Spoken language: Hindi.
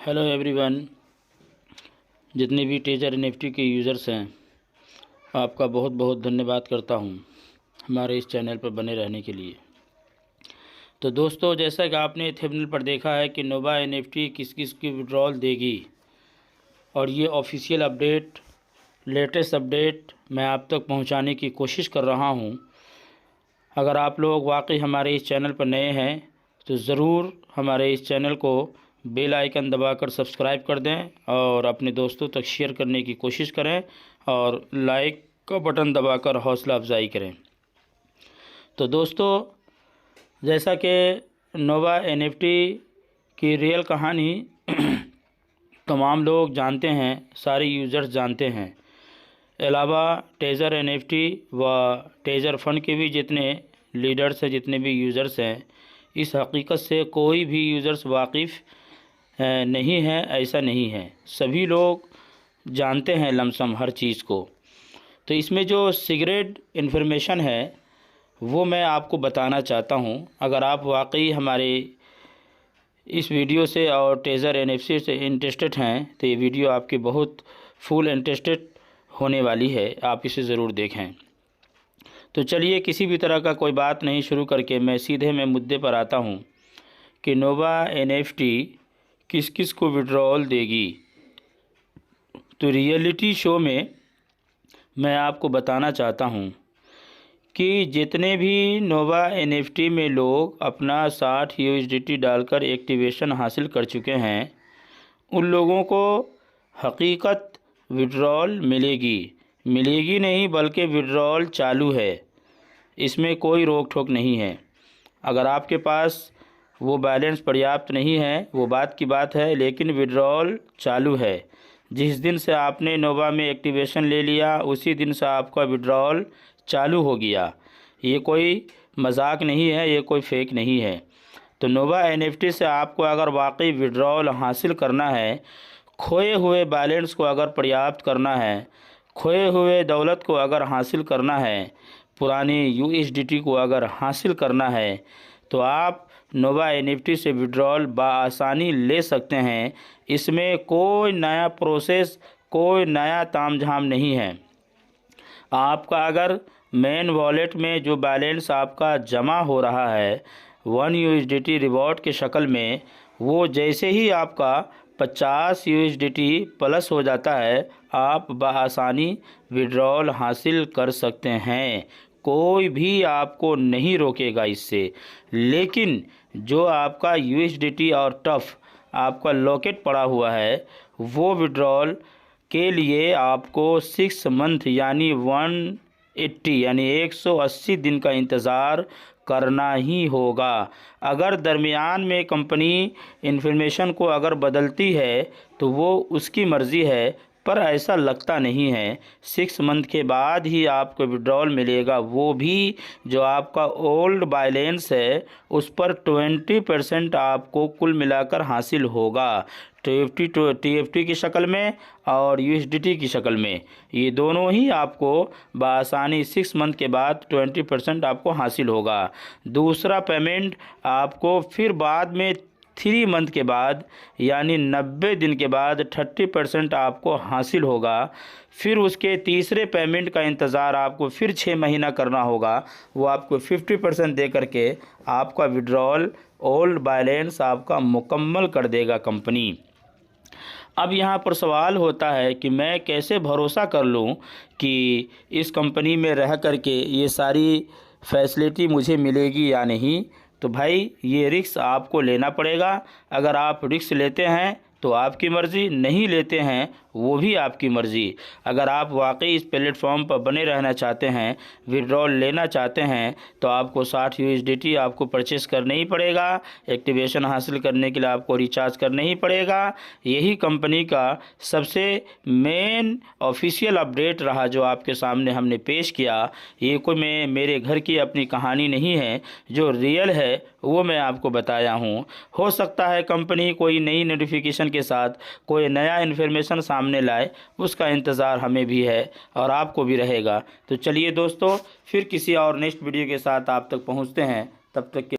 हेलो एवरीवन, जितने भी टेजर एनएफटी के यूज़र्स हैं आपका बहुत बहुत धन्यवाद करता हूं हमारे इस चैनल पर बने रहने के लिए। तो दोस्तों, जैसा कि आपने थंबनेल पर देखा है कि नोवा एनएफटी किस किस की विड्रॉल देगी और ये ऑफिशियल अपडेट, लेटेस्ट अपडेट मैं आप तक पहुंचाने की कोशिश कर रहा हूं। अगर आप लोग वाकई हमारे इस चैनल पर नए हैं तो ज़रूर हमारे इस चैनल को बेल आइकन दबाकर सब्सक्राइब कर दें और अपने दोस्तों तक शेयर करने की कोशिश करें और लाइक का बटन दबाकर हौसला अफजाई करें। तो दोस्तों, जैसा कि नोवा एनएफटी की रियल कहानी तमाम लोग जानते हैं, सारे यूज़र्स जानते हैं। अलावा टेजर एनएफटी व टेजर फंड के भी जितने लीडर्स हैं, जितने भी यूज़र्स हैं, इस हकीकत से कोई भी यूज़र्स वाकिफ़ नहीं है, ऐसा नहीं है। सभी लोग जानते हैं लमसम हर चीज़ को। तो इसमें जो सीक्रेट इन्फॉर्मेशन है वो मैं आपको बताना चाहता हूं। अगर आप वाकई हमारे इस वीडियो से और टेजर एनएफटी से इंटरेस्टेड हैं तो ये वीडियो आपकी बहुत फुल इंटरेस्टेड होने वाली है, आप इसे ज़रूर देखें। तो चलिए, किसी भी तरह का कोई बात नहीं शुरू करके मैं मुद्दे पर आता हूं कि नोवा एनएफटी किस किस को विड्रॉल देगी। तो रियलिटी शो में मैं आपको बताना चाहता हूं कि जितने भी नोवा एनएफटी में लोग अपना 60 यूएसडीटी डालकर एक्टिवेशन हासिल कर चुके हैं, उन लोगों को हकीकत विड्रॉल मिलेगी नहीं, बल्कि विड्रॉल चालू है। इसमें कोई रोक टोक नहीं है। अगर आपके पास वो बैलेंस पर्याप्त नहीं है, वो बात की बात है, लेकिन विड्रॉल चालू है। जिस दिन से आपने नोवा में एक्टिवेशन ले लिया उसी दिन से आपका विड्रॉल चालू हो गया। ये कोई मजाक नहीं है, ये कोई फेक नहीं है। तो नोवा एनएफटी से आपको अगर वाकई विड्रॉल हासिल करना है, खोए हुए बैलेंस को अगर पर्याप्त करना है, खोए हुए दौलत को अगर हासिल करना है, पुरानी यूएसडीटी को अगर हासिल करना है, तो आप नोवा एनएफटी से विड्रॉल बआसानी ले सकते हैं। इसमें कोई नया प्रोसेस, कोई नया तामझाम नहीं है। आपका अगर मेन वॉलेट में जो बैलेंस आपका जमा हो रहा है 1 यूएसडीटी रिवॉर्ड के शक्ल में, वो जैसे ही आपका 50 यूएसडीटी प्लस हो जाता है, आप बआसानी विड्रॉल हासिल कर सकते हैं। कोई भी आपको नहीं रोकेगा इससे। लेकिन जो आपका यूएसडीटी और टफ आपका लॉकेट पड़ा हुआ है, वो विड्रॉल के लिए आपको 6 मंथ यानी 180 यानी 180 दिन का इंतज़ार करना ही होगा। अगर दरमियान में कंपनी इन्फॉर्मेशन को अगर बदलती है तो वो उसकी मर्ज़ी है, पर ऐसा लगता नहीं है। 6 मंथ के बाद ही आपको विड्रॉल मिलेगा, वो भी जो आपका ओल्ड बैलेंस है उस पर 20% आपको कुल मिलाकर हासिल होगा। टीएफटी की शक्ल में और यूएसडीटी की शक्ल में, ये दोनों ही आपको बआसानी 6 मंथ के बाद 20% आपको हासिल होगा। दूसरा पेमेंट आपको फिर बाद में 3 मंथ के बाद यानी 90 दिन के बाद 30% आपको हासिल होगा। फिर उसके तीसरे पेमेंट का इंतज़ार आपको फिर 6 महीना करना होगा। वो आपको 50% दे करके आपका विड्रॉल ओल्ड बैलेंस आपका मुकम्मल कर देगा कंपनी। अब यहाँ पर सवाल होता है कि मैं कैसे भरोसा कर लूँ कि इस कंपनी में रह करके ये सारी फैसिलिटी मुझे मिलेगी या नहीं। तो भाई, ये रिस्क आपको लेना पड़ेगा। अगर आप रिस्क लेते हैं तो आपकी मर्ज़ी, नहीं लेते हैं वो भी आपकी मर्ज़ी। अगर आप वाकई इस प्लेटफॉर्म पर बने रहना चाहते हैं, विड्रॉल लेना चाहते हैं, तो आपको 60 यूएसडीटी आपको परचेस करना ही पड़ेगा। एक्टिवेशन हासिल करने के लिए आपको रिचार्ज करना ही पड़ेगा। यही कंपनी का सबसे मेन ऑफिशियल अपडेट रहा जो आपके सामने हमने पेश किया। ये कोई मेरे घर की अपनी कहानी नहीं है, जो रियल है वो मैं आपको बताया हूँ। हो सकता है कंपनी कोई नई नोटिफिकेशन के साथ कोई नया इन्फॉर्मेशन सामने लाए, उसका इंतज़ार हमें भी है और आपको भी रहेगा। तो चलिए दोस्तों, फिर किसी और नेक्स्ट वीडियो के साथ आप तक पहुँचते हैं। तब तक के